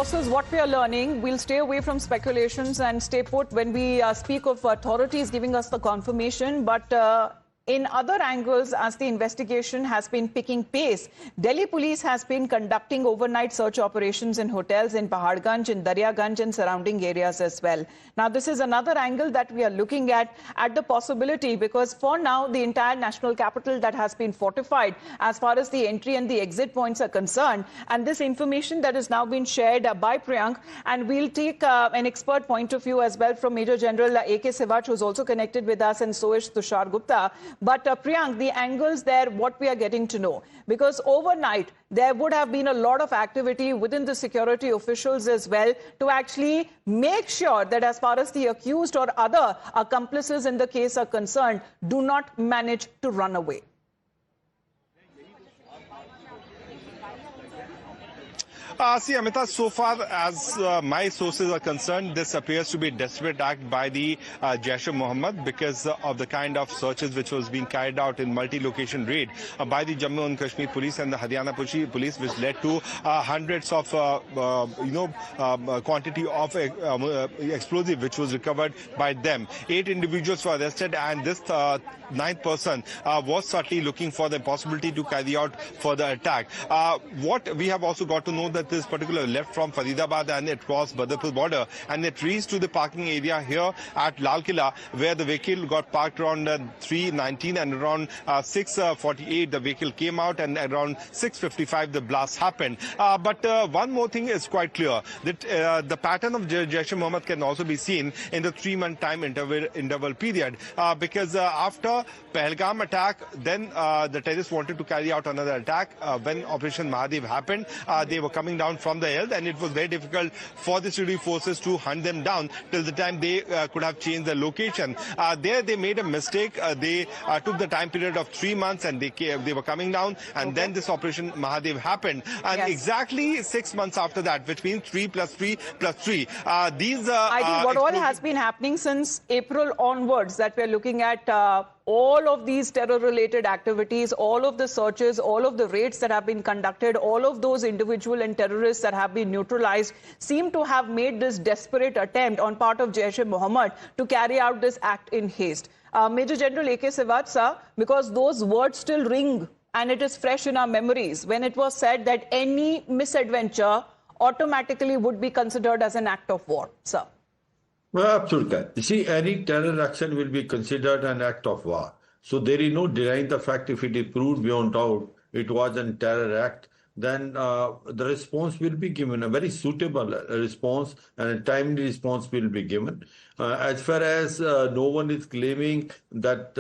sources, what we are learning, we'll stay away from speculations and stay put when we speak of authorities giving us the confirmation. But in other angles, as the investigation has been picking pace, Delhi police has been conducting overnight search operations in hotels in Paharganj and Daryaganj and surrounding areas as well. Now, this is another angle that we are looking at the possibility, because for now, the entire national capital that has been fortified as far as the entry and the exit points are concerned. And this information that has now been shared by Priyank, and we'll take an expert point of view as well from Major General A.K. Sivach, who's also connected with us, and so is Tushar Gupta. But Priyank, the angles there, what we are getting to know, because overnight there would have been a lot of activity within the security officials as well to actually make sure that as far as the accused or other accomplices in the case are concerned, do not manage to run away. See, Amita, so far as my sources are concerned, this appears to be a desperate act by the Jaish-e-Mohammed because of the kind of searches which was being carried out in multi-location raid by the Jammu and Kashmir police and the Haryana police, which led to hundreds of, quantity of explosive which was recovered by them. 8 individuals were arrested, and this 9th person was certainly looking for the possibility to carry out further attack. What we have also got to know that this particular left from Faridabad and it crossed Badrpur border and it reached to the parking area here at Lal Killa, where the vehicle got parked around 3:19 and around 6:48 the vehicle came out, and around 6:55 the blast happened. But one more thing is quite clear, that the pattern of Jaish-e-Mohammed can also be seen in the 3-month time interval period, because after Paharganj attack, then the terrorists wanted to carry out another attack. When Operation Mahadev happened, they were coming down from the hill, and it was very difficult for the security forces to hunt them down till the time they could have changed the location. There they made a mistake. They took the time period of 3 months, and they were coming down, and then this Operation Mahadev happened. And exactly 6 months after that, which means 3 plus 3 plus 3. I think what all has been happening since April onwards, that we're looking at all of these terror-related activities, all of the searches, all of the raids that have been conducted, all of those individual and terrorists that have been neutralized, seem to have made this desperate attempt on part of Jaish-e-Mohammed to carry out this act in haste. Major General A.K. Sivach, sir, because those words still ring and it is fresh in our memories, when it was said that any misadventure automatically would be considered as an act of war, sir. Well, absolutely. You see, any terror action will be considered an act of war. So there is no denying the fact, if it is proved beyond doubt it was a terror act, then the response will be given, a very suitable response, and a timely response will be given. As far as no one is claiming that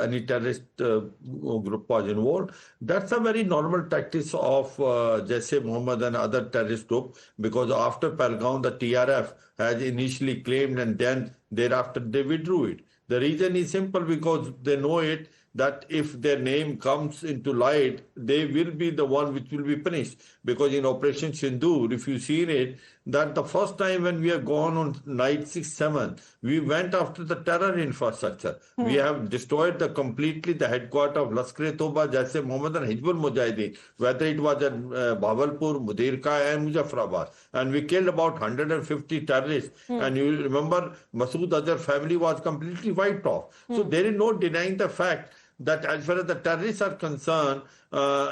any terrorist group was involved, that's a very normal tactics of Jaish-e-Mohammed and other terrorist groups, because after Paharganj, the TRF has initially claimed, and then thereafter they withdrew it. The reason is simple, because they know it, that if their name comes into light, they will be the one which will be punished. Because in Operation Sindoor, if you see it, that the first time when we have gone on night 6-7, we went after the terror infrastructure. We have destroyed completely the headquarters of Lashkar-e-Toba, Jaish-e-Mohammed and Hizbul Mujahideen, whether it was at Bahawalpur, Mudirka and Muzaffarabad. And we killed about 150 terrorists. And you remember, Masood Azhar's family was completely wiped off. So there is no denying the fact that as far as the terrorists are concerned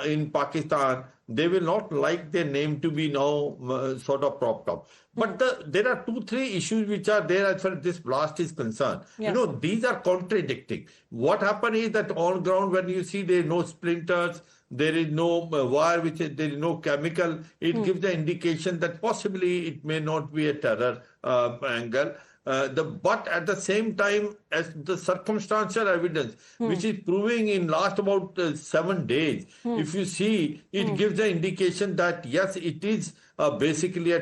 in Pakistan, they will not like their name to be now sort of propped up. But there are 2-3 issues which are there as far as this blast is concerned. Yes. You know, these are contradicting. What happened is that on ground, when you see there is no splinters, there is no wire, there is no chemical, it gives the indication that possibly it may not be a terror angle. But at the same time, as the circumstantial evidence, which is proving in last about 7 days, if you see, it gives the indication that yes, it is basically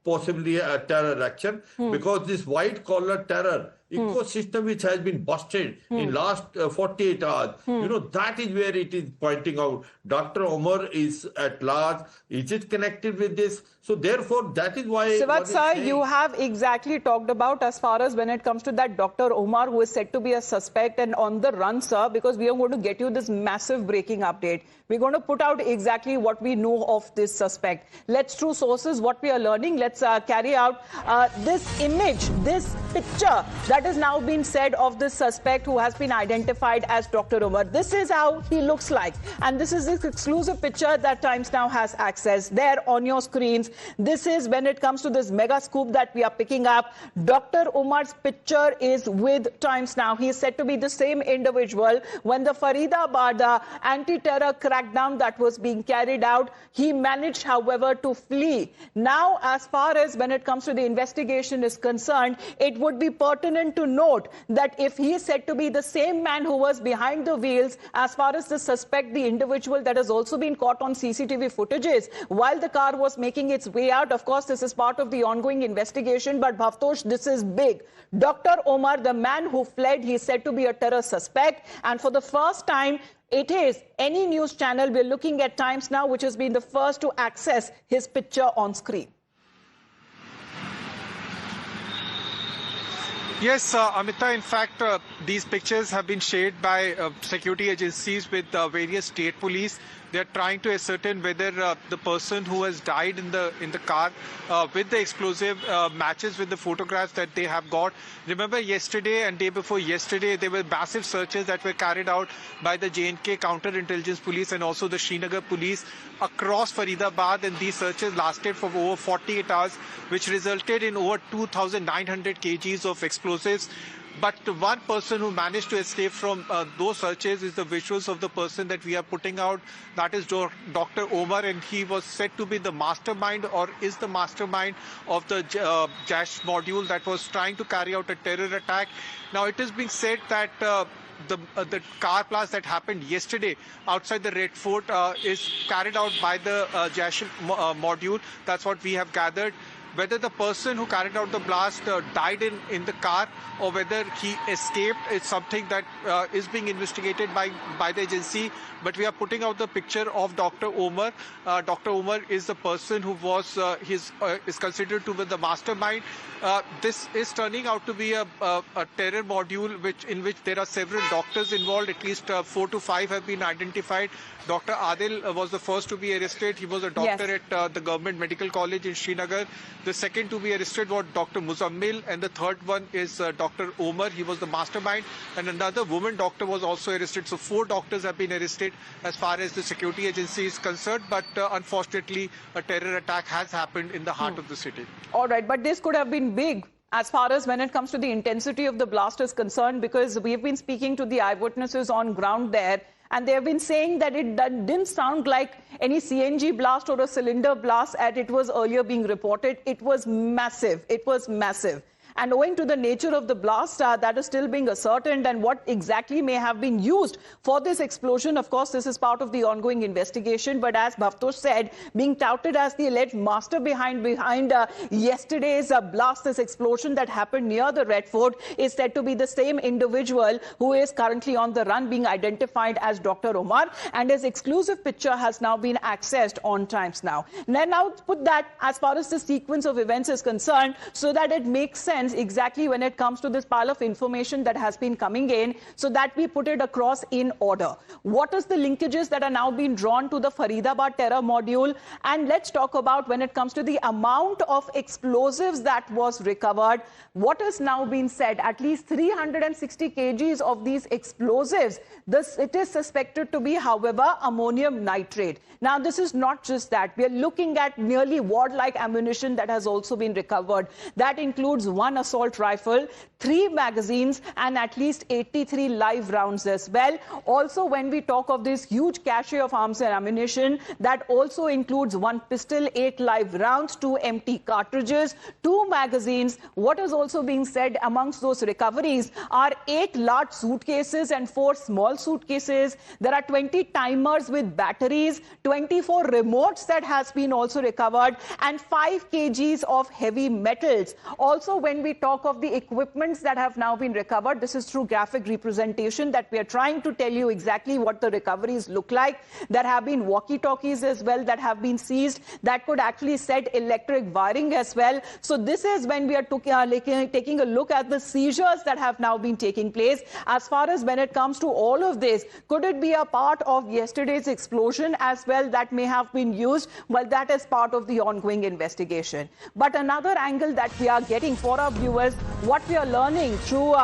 possibly a terror action, because this white collar terror ecosystem which has been busted in last 48 hours, you know, that is where it is pointing out. Dr. Omar is at large. Is it connected with this? So therefore, that is why... Sivach sir, you have exactly talked about as far as when it comes to that Dr. Omar, who is said to be a suspect and on the run, sir, because we are going to get you this massive breaking update. We're going to put out exactly what we know of this suspect. Let's to sources, what we are learning, let's carry out this image, this picture that is now being said of this suspect who has been identified as Dr. Umar. This is how he looks like, and this is this exclusive picture that Times Now has access there on your screens. This is when it comes to this mega scoop that we are picking up. Dr. Umar's picture is with Times Now. He is said to be the same individual when the Faridabad anti-terror crackdown that was being carried out. He managed, however, to flee. Now, as far as when it comes to the investigation is concerned, it would be pertinent to note that if he is said to be the same man who was behind the wheels, as far as the suspect, the individual that has also been caught on CCTV footages while the car was making its way out, of course, this is part of the ongoing investigation, but Bhavtosh, this is big. Dr. Omar, the man who fled, he is said to be a terror suspect, and for the first time, it is any news channel, we're looking at Times Now, which has been the first to access his picture on screen. Yes, Amita, in fact, these pictures have been shared by security agencies with various state police. They're trying to ascertain whether the person who has died in the car with the explosive matches with the photographs that they have got. Remember, yesterday and day before yesterday, there were massive searches that were carried out by the J&K counterintelligence police and also the Srinagar police across Faridabad, and these searches lasted for over 48 hours, which resulted in over 2,900 kgs of explosives. But one person who managed to escape from those searches is the visuals of the person that we are putting out. That is Dr. Omar, and he was said to be the mastermind, or is the mastermind, of the Jaish module that was trying to carry out a terror attack. Now, it is being said that the car blast that happened yesterday outside the Red Fort is carried out by the Jaish module. That's what we have gathered. Whether the person who carried out the blast died in the car or whether he escaped is something that is being investigated by the agency. But we are putting out the picture of Dr. Omar. Dr. Omar is the person who was is considered to be the mastermind. This is turning out to be a terror module in which there are several doctors involved. At least 4 to 5 have been identified. Dr. Adil was the first to be arrested. He was a doctor at the Government Medical College in Srinagar. The second to be arrested was Dr. Muzammil, and the third one is Dr. Omar. He was the mastermind, and another woman doctor was also arrested. So 4 doctors have been arrested as far as the security agency is concerned. But unfortunately, a terror attack has happened in the heart of the city. All right, but this could have been big as far as when it comes to the intensity of the blast is concerned, because we've been speaking to the eyewitnesses on ground there, and they have been saying that it didn't sound like any CNG blast or a cylinder blast as it was earlier being reported. It was massive. It was massive. And owing to the nature of the blast that is still being ascertained and what exactly may have been used for this explosion, of course, this is part of the ongoing investigation. But as Bhavtosh said, being touted as the alleged master behind yesterday's blast, this explosion that happened near the Red Fort, is said to be the same individual who is currently on the run, being identified as Dr. Omar. And his exclusive picture has now been accessed on Times Now. Now put that as far as the sequence of events is concerned so that it makes sense exactly when it comes to this pile of information that has been coming in, so that we put it across in order. What is the linkages that are now being drawn to the Faridabad terror module? And let's talk about when it comes to the amount of explosives that was recovered. What is now being said? At least 360 kgs of these explosives. It is suspected to be, however, ammonium nitrate. Now, this is not just that. We are looking at nearly war-like ammunition that has also been recovered. That includes 1 assault rifle, 3 magazines, and at least 83 live rounds as well. Also, when we talk of this huge cache of arms and ammunition, that also includes 1 pistol, 8 live rounds, 2 empty cartridges, 2 magazines. What is also being said amongst those recoveries are 8 large suitcases and 4 small suitcases. There are 20 timers with batteries, 24 remotes that has been also recovered, and 5 kgs of heavy metals. Also, when when we talk of the equipments that have now been recovered, this is through graphic representation that we are trying to tell you exactly what the recoveries look like. There have been walkie-talkies as well that have been seized that could actually set electric wiring as well. So this is when we are taking a look at the seizures that have now been taking place. As far as when it comes to all of this, could it be a part of yesterday's explosion as well that may have been used? Well, that is part of the ongoing investigation. But another angle that we are getting for our viewers, what we are learning through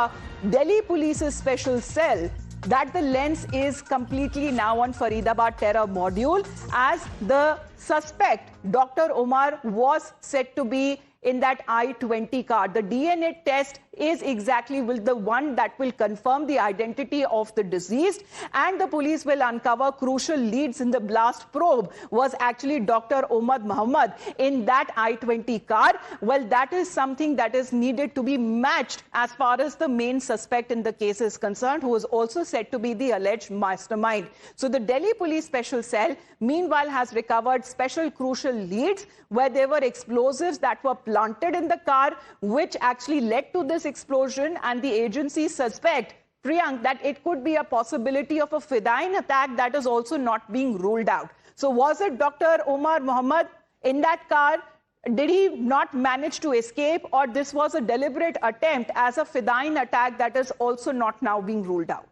Delhi Police's special cell, that the lens is completely now on Faridabad terror module, as the suspect, Dr. Omar, was said to be in that I-20 car. The DNA test is exactly the one that will confirm the identity of the deceased, and the police will uncover crucial leads in the blast probe. Was actually Dr. Omar Muhammad in that I-20 car? Well, that is something that is needed to be matched as far as the main suspect in the case is concerned, who is also said to be the alleged mastermind. So the Delhi Police Special Cell, meanwhile, has recovered special crucial leads where there were explosives that were planted in the car, which actually led to this explosion, and the agency suspect, Priyank, that it could be a possibility of a Fidayeen attack that is also not being ruled out. So was it Dr. Omar Muhammad in that car? Did he not manage to escape, or this was a deliberate attempt as a Fidayeen attack that is also not now being ruled out?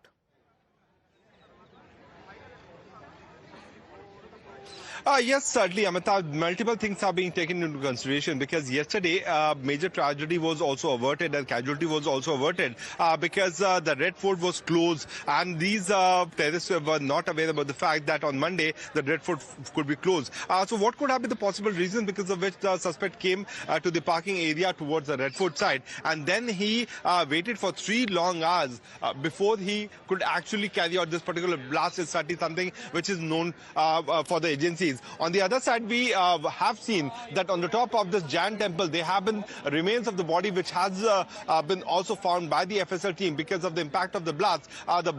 Yes, certainly, Amita. Multiple things are being taken into consideration because yesterday, major tragedy was also averted and casualty was also averted because the Red Fort was closed, and these terrorists were not aware about the fact that on Monday the Red Fort could be closed. So what could have been the possible reason because of which the suspect came to the parking area towards the Red Fort side, and then he waited for 3 long hours before he could actually carry out this particular blast? Is certainly something which is known for the agencies. On the other side, we have seen that on the top of this Jain temple, there have been remains of the body which has been also found by the FSL team because of the impact of the blast. The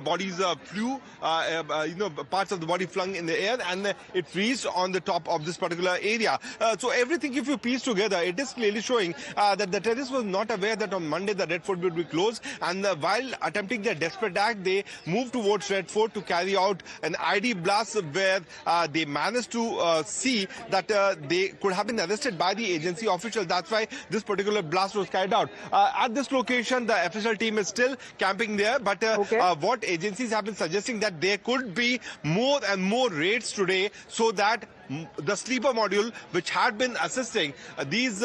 bodies flew, parts of the body flung in the air, and it reached on the top of this particular area. So everything, if you piece together, it is clearly showing that the terrorists was not aware that on Monday the Red Fort would be closed, and while attempting their desperate act, they moved towards Red Fort to carry out an ID blast where they managed to see that they could have been arrested by the agency officials. That's why this particular blast was carried out. At this location, the official team is still camping there, but what agencies have been suggesting that there could be more and more raids today so that the sleeper module, which had been assisting these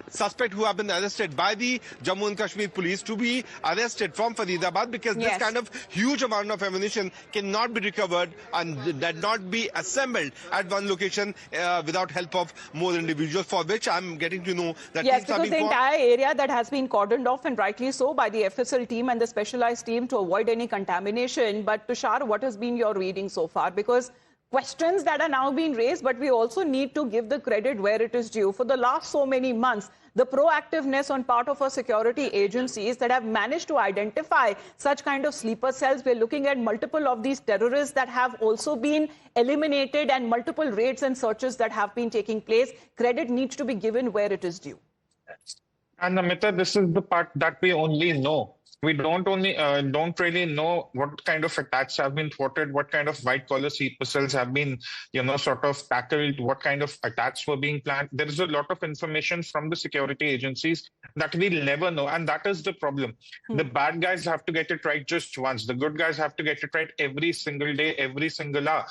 suspects who have been arrested by the Jammu and Kashmir police, to be arrested from Faridabad, because this kind of huge amount of ammunition cannot be recovered and did not be assembled at one location without help of more individuals, for which I'm getting to know that because the entire area that has been cordoned off, and rightly so, by the FSL team and the specialized team to avoid any contamination. But Tushar, what has been your reading so far? Because questions that are now being raised, but we also need to give the credit where it is due. For the last so many months, the proactiveness on part of our security agencies that have managed to identify such kind of sleeper cells. We're looking at multiple of these terrorists that have also been eliminated, and multiple raids and searches that have been taking place. Credit needs to be given where it is due. And Amita, this is the part that we only know. We don't really know what kind of attacks have been thwarted, what kind of white collar sleeper cells have been, sort of tackled, what kind of attacks were being planned. There is a lot of information from the security agencies that we'll never know, and that is the problem. The bad guys have to get it right just once. The good guys have to get it right every single day, every single hour.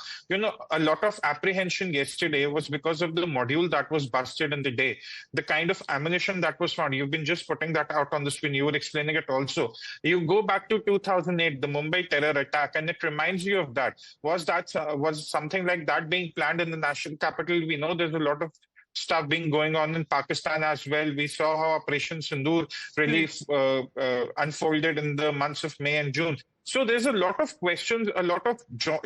A lot of apprehension yesterday was because of the module that was busted in the day. The kind of ammunition that was found, you've been just putting that out on the screen. You were explaining it also. You go back to 2008, the Mumbai terror attack, and it reminds you of that. Was something like that being planned in the national capital? We know there's a lot of stuff being going on in Pakistan as well. We saw how Operation Sindoor really unfolded in the months of May and June. So there's a lot of questions, a lot of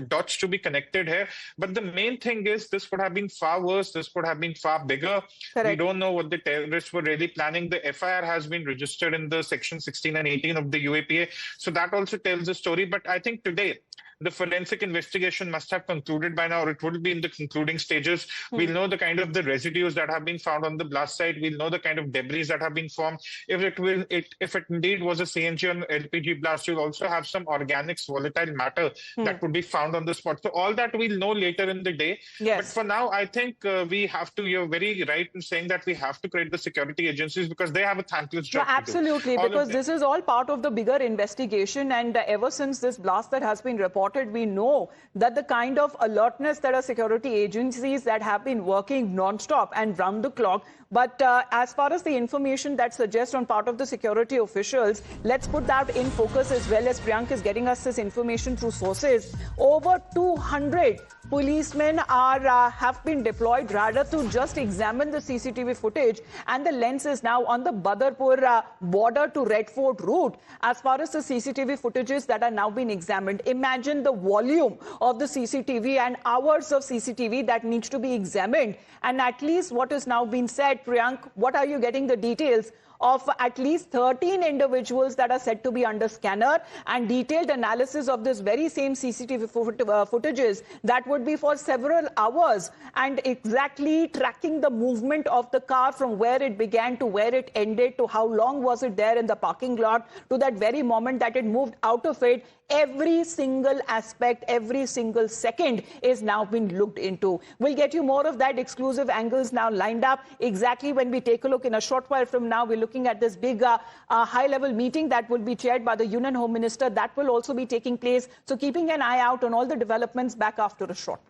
dots to be connected here. But the main thing is this could have been far worse. This could have been far bigger. Correct. We don't know what the terrorists were really planning. The FIR has been registered in the section 16 and 18 of the UAPA. So that also tells the story. But I think today, the forensic investigation must have concluded by now, or it will be in the concluding stages. We'll know the kind of the residues that have been found on the blast site. We'll know the kind of debris that have been formed. If it indeed was a CNG or LPG blast, you'll also have some organics, volatile matter that would be found on the spot. So all that we'll know later in the day. Yes. But for now, I think we have to, you're very right in saying that we have to create the security agencies because they have a thankless job to do. Absolutely, because this is all part of the bigger investigation, and ever since this blast that has been reported, we know that the kind of alertness that are security agencies that have been working non-stop and round the clock. But as far as the information that suggests on part of the security officials, let's put that in focus as well, as Priyank is getting us this information through sources. Over 200 policemen have been deployed rather to just examine the CCTV footage, and the lens is now on the Badarpur border to Red Fort route as far as the CCTV footages that are now being examined. Imagine the volume of the CCTV and hours of CCTV that needs to be examined. And at least what is now being said, Priyank, what are you getting the details of? At least 13 individuals that are said to be under scanner, and detailed analysis of this very same CCTV footages that would be for several hours, and exactly tracking the movement of the car from where it began to where it ended, to how long was it there in the parking lot, to that very moment that it moved out of it. Every single aspect, every single second is now being looked into. We'll get you more of that exclusive angles now lined up. Exactly when we take a look in a short while from now, we're looking at this big high-level meeting that will be chaired by the Union Home Minister. That will also be taking place. So keeping an eye out on all the developments back after a short break.